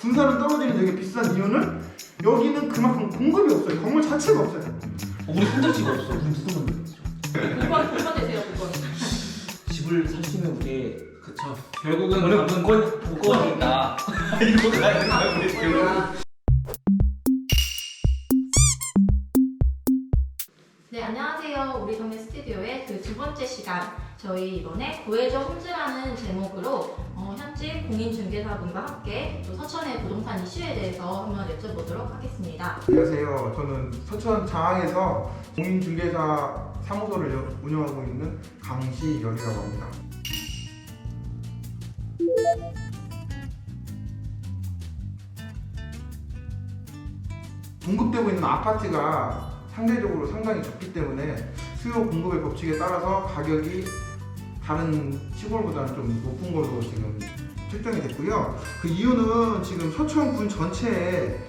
군사는 떨어지는 되게 비싼 이유는 여기는 그만큼 공급이 없어요. 건물 자체가 없어요. 우리 선택지가 없어. 우리 무슨 건데? 그건 되세요, 그건. 집을 살 수 있는 우리의 그쵸. 결국은 오늘 답은 복권이다. 이거 가야 된다 우리 결국. 네, 안녕하세요. 우리 동네 스튜디오의 그 두 번째 시간. 저희 이번에 구해줘 홈즈라는 제목으로 현직 공인중개사분과 함께 또 서천의 부동산 이슈에 대해서 한번 여쭤보도록 하겠습니다. 안녕하세요. 저는 서천 장항에서 공인중개사 사무소를 운영하고 있는 강시열이라고 합니다. 공급되고 있는 아파트가 상대적으로 상당히 적기 때문에 수요 공급의 법칙에 따라서 가격이 다른 시골보다는 좀 높은 걸로 지금 책정이 됐고요. 그 이유는 지금 서천군 전체에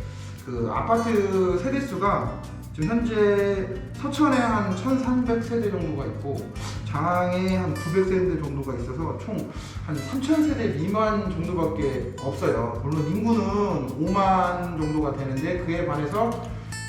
그 아파트 세대수가 지금 현재 서천에 한 1,300세대 정도가 있고 장항에 한 900세대 정도가 있어서 총 한 3,000세대 미만 정도밖에 없어요. 물론 인구는 5만 정도가 되는데 그에 반해서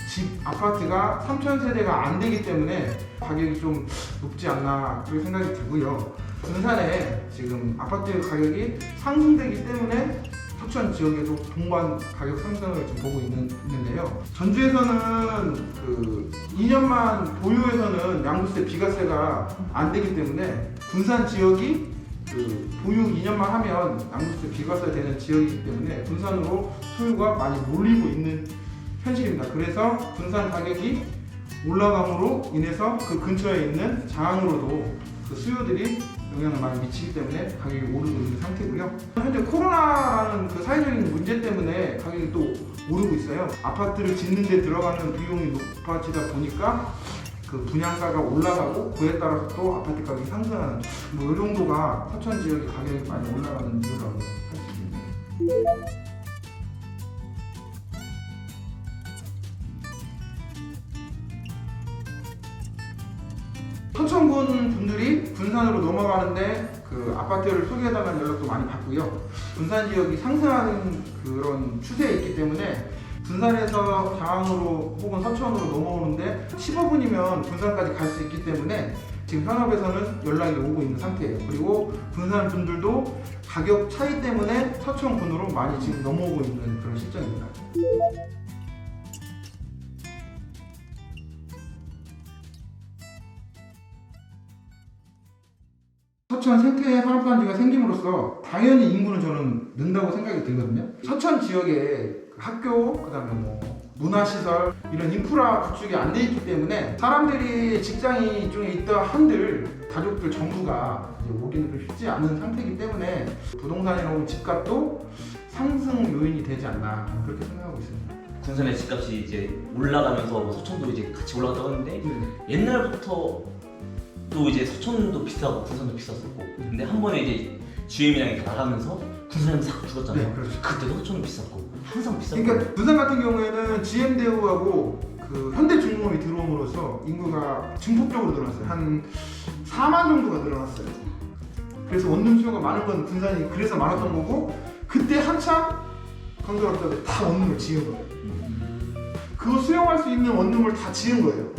집 아파트가 3,000세대가 안 되기 때문에 가격이 좀 높지 않나 그렇게 생각이 들고요. 군산에 지금 아파트 가격이 상승되기 때문에 서천 지역에도 동반 가격 상승을 지금 보고 있는데요. 전주에서는 그 2년만 보유에서는 양도세 비과세가 안 되기 때문에 군산 지역이 그 보유 2년만 하면 양도세 비과세 되는 지역이기 때문에 군산으로 소유가 많이 몰리고 있는 현실입니다. 그래서 군산 가격이 올라감으로 인해서 그 근처에 있는 장항으로도 그 수요들이 영향을 많이 미치기 때문에 가격이 오르고 있는 상태고요. 현재 코로나라는 그 사회적인 문제 때문에 가격이 또 오르고 있어요. 아파트를 짓는 데 들어가는 비용이 높아지다 보니까 그 분양가가 올라가고 그에 따라서 또 아파트 가격이 상승하는 뭐 이 정도가 서천 지역의 가격이 많이 올라가는 이유라고 할 수 있습니다. 서천군 분들이 군산으로 넘어가는데 그 아파트를 소개해달라는 연락도 많이 받고요. 군산 지역이 상승하는 그런 추세에 있기 때문에 군산에서 장항으로 혹은 서천으로 넘어오는데 15분이면 군산까지 갈 수 있기 때문에 지금 현업에서는 연락이 오고 있는 상태예요. 그리고 군산 분들도 가격 차이 때문에 서천군으로 많이 지금 넘어오고 있는 그런 실정입니다. 서천 생태 산업단지가 생김으로써 당연히 인구는 저는 는다고 생각이 들거든요. 서천 지역에 학교, 그다음에 뭐 문화시설 이런 인프라 구축이 안 돼 있기 때문에 사람들이 직장이 이쪽에 있다 한들 가족들 전부가 이제 오기는 좀 쉽지 않은 상태이기 때문에 부동산이나 혹은 집값도 상승 요인이 되지 않나 그렇게 생각하고 있습니다. 군산의 집값이 이제 올라가면서 뭐 서천도 이제 같이 올라갔다고 하는데 옛날부터 또 이제 서천도 비싸고 군산도 비쌌었고 근데 한 번에 이제 GM이랑 이렇게 나가면서 군산이 싹 줄었잖아요. 네, 그렇죠. 그때도 서천은 비쌌고 항상 비쌌고. 그러니까 부산 같은 경우에는 GM대우하고 그 현대중공업이 들어옴으로써 인구가 증폭적으로 늘어났어요. 한 4만 정도가 늘어났어요. 그래서 원룸 수요가 많은 건 군산이 그래서 많았던 거고 그때 한참 건설업자들이 다 원룸을 지은 거예요. 그거 수용할 수 있는 원룸을 다 지은 거예요.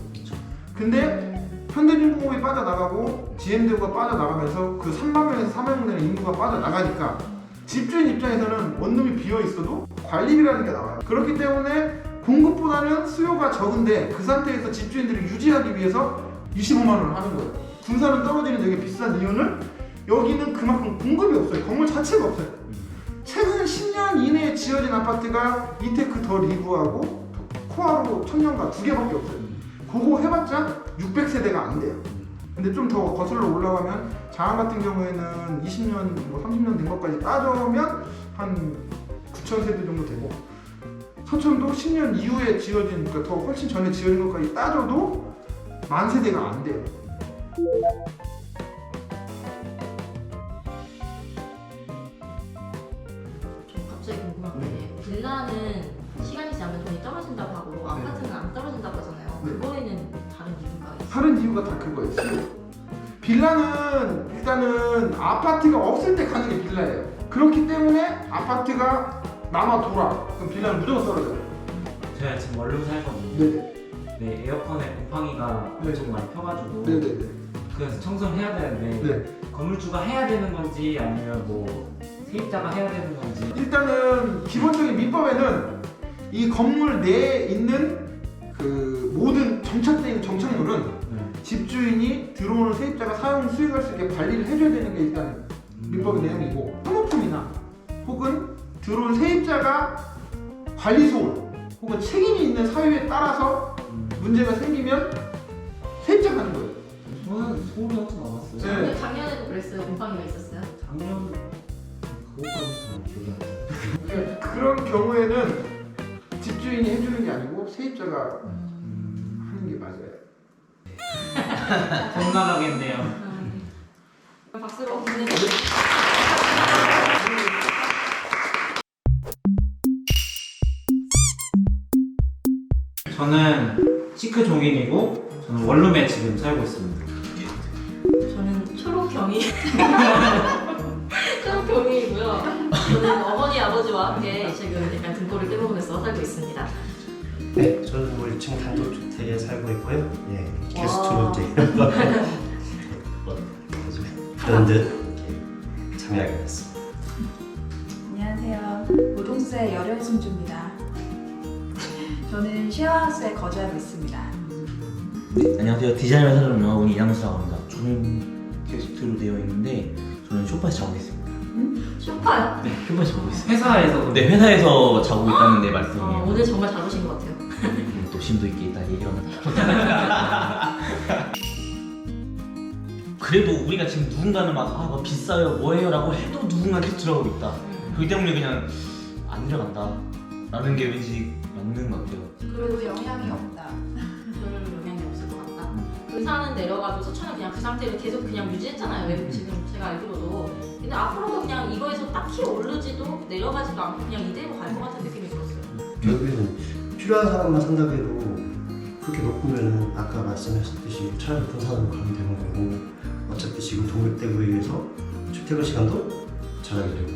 근데 현대중공업이 빠져나가고 GM대우가 빠져나가면서 그 3만 명에서 4만 명 되는 인구가 빠져나가니까 집주인 입장에서는 원룸이 비어있어도 관리비라는 게 나와요. 그렇기 때문에 공급보다는 수요가 적은데 그 상태에서 집주인들을 유지하기 위해서 25만 원을 하는 거예요. 군산은 떨어지는 되게 비싼 이유는 여기는 그만큼 공급이 없어요. 건물 자체가 없어요. 최근 10년 이내에 지어진 아파트가 이테크 더 리브하고 코아로 천년가 2개밖에 없어요. 그거 해봤자 600세대가 안 돼요. 근데 좀 더 거슬러 올라가면 장항 같은 경우에는 20년, 뭐 30년 된 것까지 따져면 한 9,000세대 정도 되고 서천도 10년 이후에 지어진, 그러니까 더 훨씬 전에 지어진 것까지 따져도 10,000세대가 안 돼요. 좀 갑자기 궁금한 게 빌라는 시간이 지나면 돈이 떨어진다고 하고 아파트는 안 떨어진다고 하잖아요. 네. 그거에는 다른 이유가 있어요? 다른 이유가 다 그거예요. 수요. 빌라는 일단은 아파트가 없을 때 가는 게 빌라예요. 그렇기 때문에 아파트가 남아 돌아. 그럼 빌라는 무조건 떨어져요. 제가 지금 원룸 살거든요. 네네. 네, 에어컨에 곰팡이가 네. 엄청 많이 펴가지고 네네네. 그래서 청소를 해야 되는데 네. 건물주가 해야 되는 건지 아니면 뭐 세입자가 해야 되는 건지. 일단은 기본적인 민법에는 이 건물 내에 있는 그 모든 정착되어 있는 정착물은 네. 집주인이 들어오는 세입자가 사용 수익할 수 있게 관리를 해줘야 되는 게 일단 민법의 내용이고, 사모품이나 혹은 들어온 세입자가 관리 소홀 혹은 책임이 있는 사유에 따라서 문제가 생기면 세입자가 하는 거예요. 저는 서울에 하진 않았어요. 네. 근데 작년에도 그랬어요. 곰팡이가 있었어요. 작년 그것까지 잘 기억이 안 나요. 그러니까 그런 경우에는 집주인이 해주는 게 아니고 세입자가 하는 게 맞아요. 돈 나가겠네요. 박수로 보내는 저는 시크 종인이고 저는 원룸에 지금 살고 있습니다. 저는 초록경이 초록경이고요. 저는 어머니 아버지와 함께 지금 약간 등골을 떼먹으면서 살고 있습니다. 네, 저는 뭐 1층 단독주택에 살고 있고요. 예, 와. 게스트로 이제 이런 거 그런 듯 이렇게 참여하게 됐습니다. 안녕하세요. 노동세 열혈손주입니다. 저는 쉐어하우스에 거주하고 있습니다. 네, 안녕하세요. 디자이너 사전 영화원 이양수라고 합니다. 저는 게스트로 되어 있는데 저는 소파에서 자고 있습니다. 쇼파요? 네, 소파에서 자고 있어요. 회사에서도 네, 회사에서 자고 있다는 내 말씀이에요. 오늘 정말 잘 오신 것 같아요. 또 심도 있게 있다 얘기를 합니다. 그래도 우리가 지금 누군가는 막 비싸요 뭐해요 라고 해도 누군가는 계속 들어가고 있다. 그렇기 때문에 그냥 안 들어간다 라는 게 왠지 맞는 것 같아요. 그래도 영향이 없다. 별 영향이 없을 것 같다. 의사는 내려가도 서천은 그냥 그 상태로 계속 그냥 유지했잖아요. 외국 지금 제가 알기로도. 근데 앞으로도 그냥 이거에서 딱히 오르지도 내려가지도 않고 그냥 이대로 갈 것 같은 느낌이 들었어요. 결국에는 필요한 사람만 산다고 해도 그렇게 높으면은 아까 말씀하셨듯이 차라리 분산으로 가면 되는 거고, 어차피 지금 동일대구에 의해서 출퇴근 시간도 절약이 되고,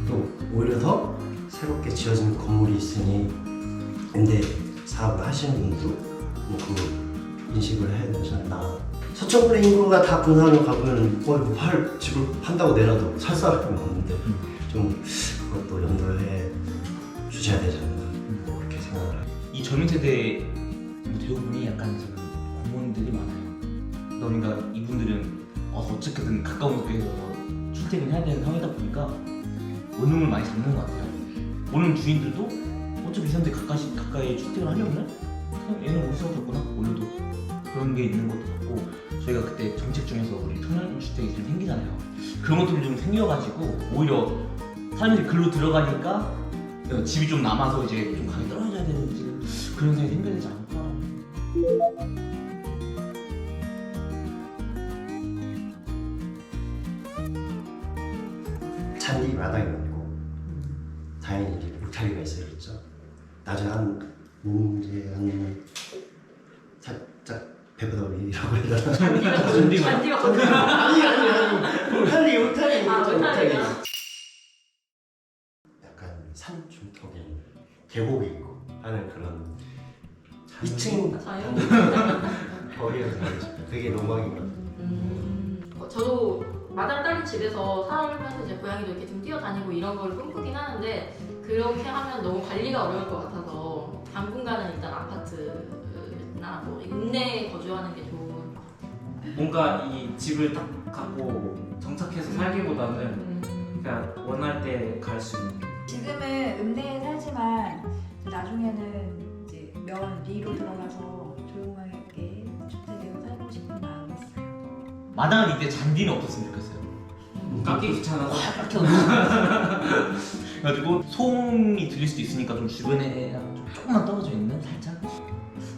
또 오히려 더 새롭게 지어진 건물이 있으니 임대 사업을 하시는 분도 뭐 그 인식을 해야 되지 않나. 서천군의 인구가 다 분산으로 가보면 집을 판다고 내놔도 살 사람이 없는데 좀 그것도 염두해 주셔야 되지 않나 그렇게 생각을 합니다. 이 젊은 세대 대부분이 약간 좀 공무원들이 많아요. 그러니까 이분들은 어떻게든 가까운 곳에서 출퇴근해야 되는 상황이다 보니까 원룸을 많이 잡는 것 같아요. 원룸 주인들도 어차피 이 사람들이 가까이 출퇴근하려면 그냥 얘는 올 수밖에 없구나. 원룸도 그런 게 있는 것도 같고, 저희가 그때 정책 중에서 우리 청년주택이 좀 생기잖아요. 그런 것들이 좀 생겨가지고 오히려 사람들이 글로 들어가니까 집이 좀 남아서 이제 좀 가격이 떨어져야 되는지 그런 생각이 생겨야 되지 않을까. 잔디 마당이 없고 다행히 이제 울타리가 있어야겠죠. 낮에 한 문제 한 살짝 배보다 위라고 해야 되나? 잔디가 아니 울타리 아, 울타리가. 약간 산 중턱에 계곡이 있고 하는 그런 2층 자연. 거리에서 되게 로망인 것 같아요. 저도 마당 딸린 집에서 살면서 이제 고양이도 이렇게 좀 뛰어다니고 이런 걸 꿈꾸긴 하는데, 그렇게 하면 너무 관리가 어려울 것 같아서 당분간은 일단 아파트나 뭐 읍내에 거주하는 게 좋은 것 같아요. 뭔가 이 집을 딱 갖고 정착해서 살기보다는 그냥 원할 때 갈 수 있는. 지금은 읍내에 살지만 나중에는 이제 면 리로 들어가서 조용하게 주택에 살고 싶은 마음이 있어요. 마당은 이때 잔디는 없었으면 좋겠어요. 깎기 귀찮아서. 그래가지고 소음이 들릴 수도 있으니까 좀 주변에 좀 조금만 떨어져 있는 살짝.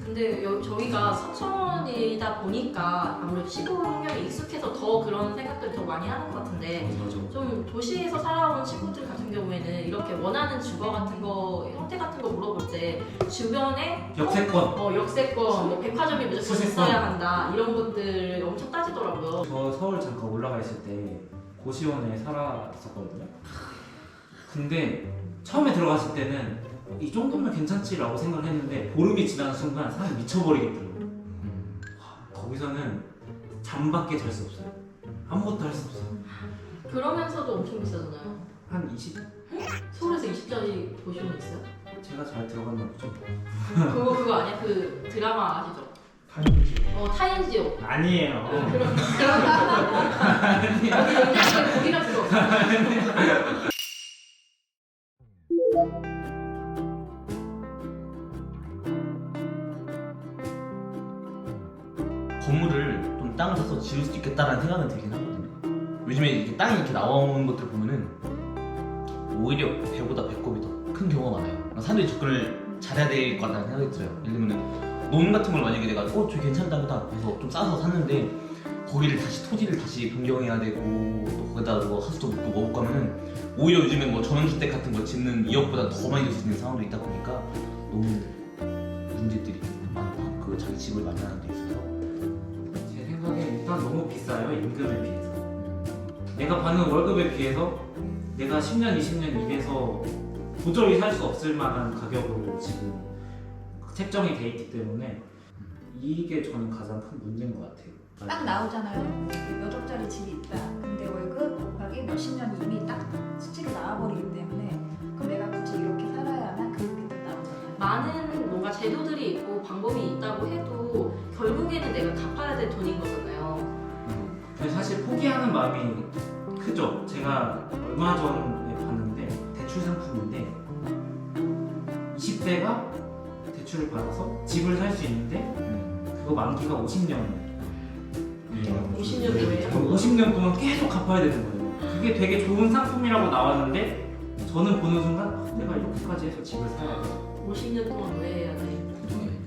근데 저희가 서천이다 보니까 아무래도 시골 환경에 익숙해서 더 그런 생각들을 더 많이 하는 것 같은데, 맞아. 좀 도시에서 살아온 친구들 같은 경우에는 이렇게 원하는 주거 같은 거, 형태 같은 거 물어볼 때 주변에 역세권. 역세권, 뭐 백화점이 무조건 수세권. 있어야 한다 이런 것들 엄청 따지더라고요. 저 서울 잠깐 올라가 있을 때 고시원에 살았었거든요. 근데 처음에 들어갔을 때는 이 정도면 괜찮지라고 생각을 했는데 보름이 지나는 순간 사람이 미쳐버리겠더라고요. 거기서는 잠밖에 잘 수 없어요. 아무것도 할 수 없어요. 그러면서도 엄청 비싸잖아요. 한 20? 서울에서 20짜리 보시면 있어요? 제가 잘 들어갔나 보죠. 그거 아니야? 그 드라마 아시죠? 타임즈. 타임지요. 아니에요. 그런 여기 냉장고에 고기가 들어있어요. 건물을 좀 땅을 사서 지을 수 있겠다라는 생각은 들긴 하거든요. 요즘에 이렇게 땅이 이렇게 나오는 것들 보면은 오히려 배보다 배꼽이 더 큰 경우가 많아요. 그러니까 사람들이 접근을 잘해야 될 것 같다는 생각이 들어요. 예를 들면은 논 같은 걸 만약에 내가 저기 괜찮다 보다 해서 좀 싸서 샀는데 거기를 다시 토지를 다시 변경해야 되고 또 거기다 뭐 하수도 묻고 뭐 묻고 하면은 오히려 요즘에 뭐 전원주택 같은 거 짓는 2억보다 더 많이 들 수 있는 상황도 있다 보니까 너무 문제들이 좀 많고 그 자기 집을 마련하는 데 있어서 제 생각에 일단 너무 비싸요. 임금에 비해서. 내가 받는 월급에 비해서 내가 10년, 20년 일해서 도저히 살 수 없을 만한 가격으로 지금 책정이 돼 있기 때문에 이게 저는 가장 큰 문제인 것 같아요. 딱 나오잖아요. 몇 억짜리 집이 있다. 근데 월급 곱하기 몇십 년이 이미 딱 수치가 나와버리기 때문에 그럼 내가 굳이 이렇게 살아야 하나? 그게 딱 나오잖아요. 많은 뭔가 제도들이 있고 방법이 있다고 해도 결국에는 내가 갚아야 될 돈인 거잖아요. 근데 사실 포기하는 마음이 크죠. 제가 얼마 전에 봤는데 대출 상품인데 20대가 대출을 받아서 집을 살 수 있는데 그거 만기가 50년. 50년 후에 50년 동안 계속 갚아야 되는 거예요. 그게 되게 좋은 상품이라고 나왔는데 저는 보는 순간 내가 이렇게까지 해서 집을 사야 돼. 50년 동안 왜 해야 돼?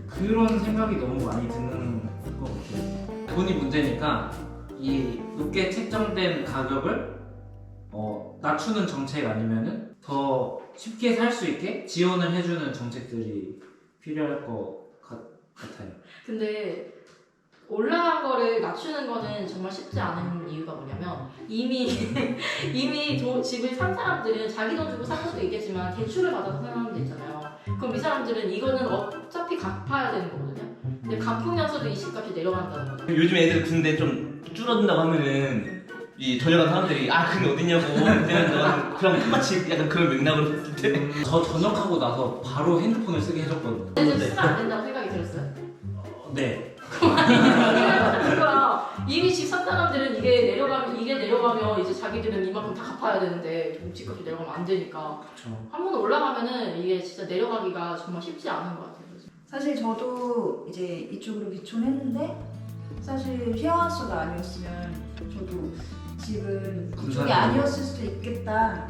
그런 생각이 너무 많이 드는 것 같아요. 돈이 문제니까 이 높게 책정된 가격을 낮추는 정책 아니면은 더 쉽게 살 수 있게 지원을 해주는 정책들이 필요할 것 같아요. 근데 올라간 거를 낮추는 거는 정말 쉽지 않은 이유가 뭐냐면 이미 집을 산 사람들은 자기 돈 주고 산 것도 있겠지만 대출을 받아서 산 사람들 있잖아요. 그럼 이 사람들은 이거는 어차피 갚아야 되는 거거든요. 근데 갚으면서도 이 집값이 내려간다는 거죠. 요즘 애들 근데 좀 줄어든다고 하면은 이 전역한 사람들이 근데 어디냐고 그럼 똑같이 약간 그런 맥락으로 봤을 때 저 전역하고 나서 바로 핸드폰을 쓰게 해줬거든요. 근데 쓰면 안 된다고 생각이 들었어요. 네. 그러니까 이미 집 산 사람들은 이게 내려가면 이제 자기들은 이만큼 다 갚아야 되는데 집값이 내려가면 안 되니까 그렇죠. 한 번 올라가면은 이게 진짜 내려가기가 정말 쉽지 않은 것 같아요. 사실 저도 이제 이쪽으로 비촌했는데 사실 쉐어하우스가 아니었으면 저도 집은 이쪽이 아니었을 수도 있겠다.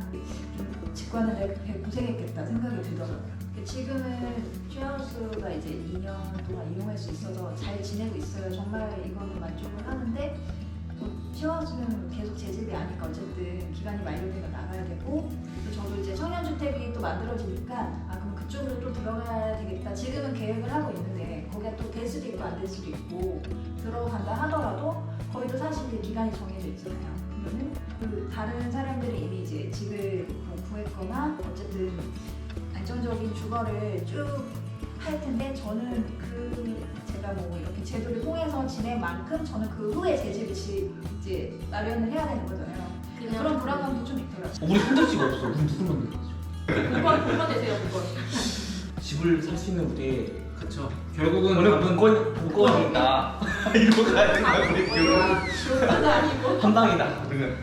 좀 직관을 되게 고생했겠다 생각이 들더라고요. 지금은 쉐어하우스가 이제 2년 동안 이용할 수 있어서 잘 지내고 있어요. 정말 이거는 만족을 하는데 쉐어하우스는 계속 제 집이 아니까 어쨌든 기간이 만료되면 나가야 되고 또 저도 이제 청년주택이 또 만들어지니까 그럼 그쪽으로 또 들어가야 되겠다. 지금은 계획을 하고 있는데 거기가 또 될 수도 있고 안 될 수도 있고 들어간다 하더라도 거기도 사실 기간이 정해져 있잖아요. 그러면 그 다른 사람들이 이미 이제 집을 구했거나 어쨌든 안정적인 주거를 쭉 할 텐데 저는 제가 뭐 이렇게 제도를 통해서 지낸 만큼 저는 그 후에 제 집을 이제 마련을 해야 되는 거잖아요. 그런 불안감도 좀 있더라고요. 우리 선택지가 없어. 우리 무슨 만들겠죠? 9번 되세요, 9번. 집을 살 수 있는 우리 그렇죠. 결국은 오늘 답은 문건이다. 이거 가야 된다. 우리 그건 아니고. 한 방이다. 그러면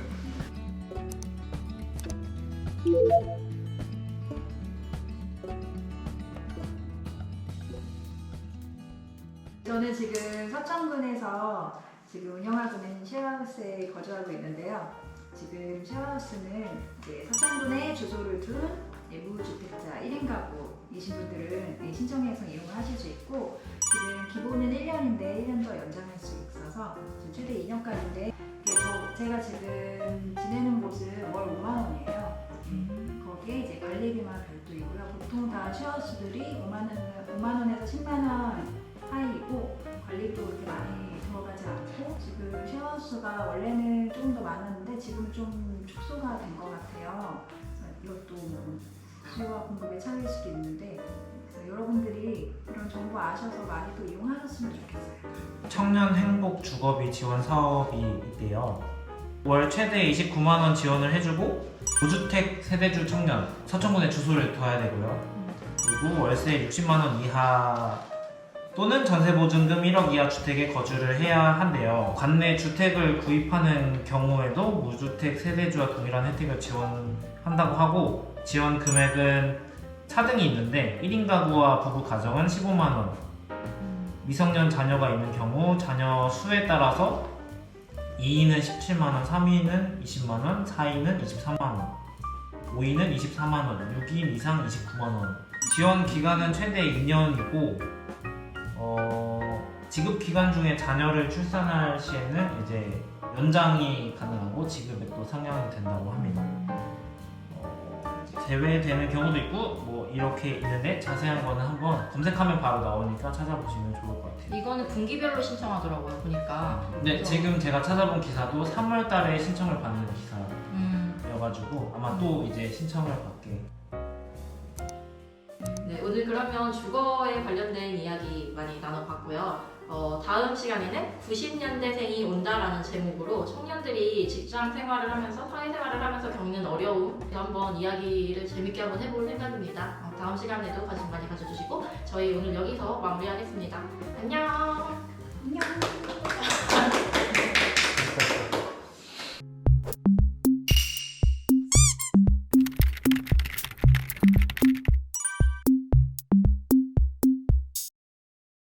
저는 지금 서천군에서 지금 운영하고 있는 쉐어하우스에 거주하고 있는데요. 지금 쉐어하우스는 이제 서천군에 주소를 둔 무주택자 1인 가구이신 분들은 신청해서 이용을 하실 수 있고 지금 기본은 1년인데 1년 더 연장할 수 있어서 지금 최대 2년까지인데 제가 지금 지내는 곳은 월 5만 원이에요. 거기에 이제 관리비만 별도이고요. 보통 다 쉐어하우스들이 5만 원에서 10만 원 하이고 관리도 그렇게 많이 들어가지 않고 지금 쉐어하우스가 원래는 조금 더 많았는데 지금 좀 축소가 된 것 같아요. 그래서 이것도 뭐 수요와 공급의 차이일 수도 있는데 그래서 여러분들이 이런 정보 아셔서 많이 또 이용하셨으면 좋겠어요. 청년 행복 주거비 지원 사업이 있대요. 월 최대 29만 원 지원을 해주고 5주택 세대주 청년 서천군에 주소를 둬야 되고요. 그리고 월세 60만 원 이하 또는 전세보증금 1억 이하 주택에 거주를 해야 한대요. 관내 주택을 구입하는 경우에도 무주택 세대주와 동일한 혜택을 지원한다고 하고 지원 금액은 차등이 있는데 1인 가구와 부부 가정은 15만 원, 미성년 자녀가 있는 경우 자녀 수에 따라서 2인은 17만 원, 3인은 20만 원, 4인은 23만 원, 5인은 24만 원, 6인 이상 29만 원. 지원 기간은 최대 2년이고 지급 기간 중에 자녀를 출산할 시에는 이제 연장이 가능하고 지급에 또 상향이 된다고 합니다. 제외되는 경우도 있고 뭐 이렇게 있는데 자세한 거는 한번 검색하면 바로 나오니까 찾아보시면 좋을 것 같아요. 이거는 분기별로 신청하더라고요, 보니까. 네, 그래서- 지금 제가 찾아본 기사도 3월 달에 신청을 받는 음, 기사여가지고 아마 또 이제 신청을 받게. 네, 오늘 그러면 주거에 관련된 이야기 많이 나눠봤고요. 다음 시간에는 90년대생이 온다라는 제목으로 청년들이 직장 생활을 하면서 사회생활을 하면서 겪는 어려움 한번 이야기를 재밌게 한번 해볼 생각입니다. 다음 시간에도 관심 많이 가져주시고 저희 오늘 여기서 마무리하겠습니다. 안녕. 안녕.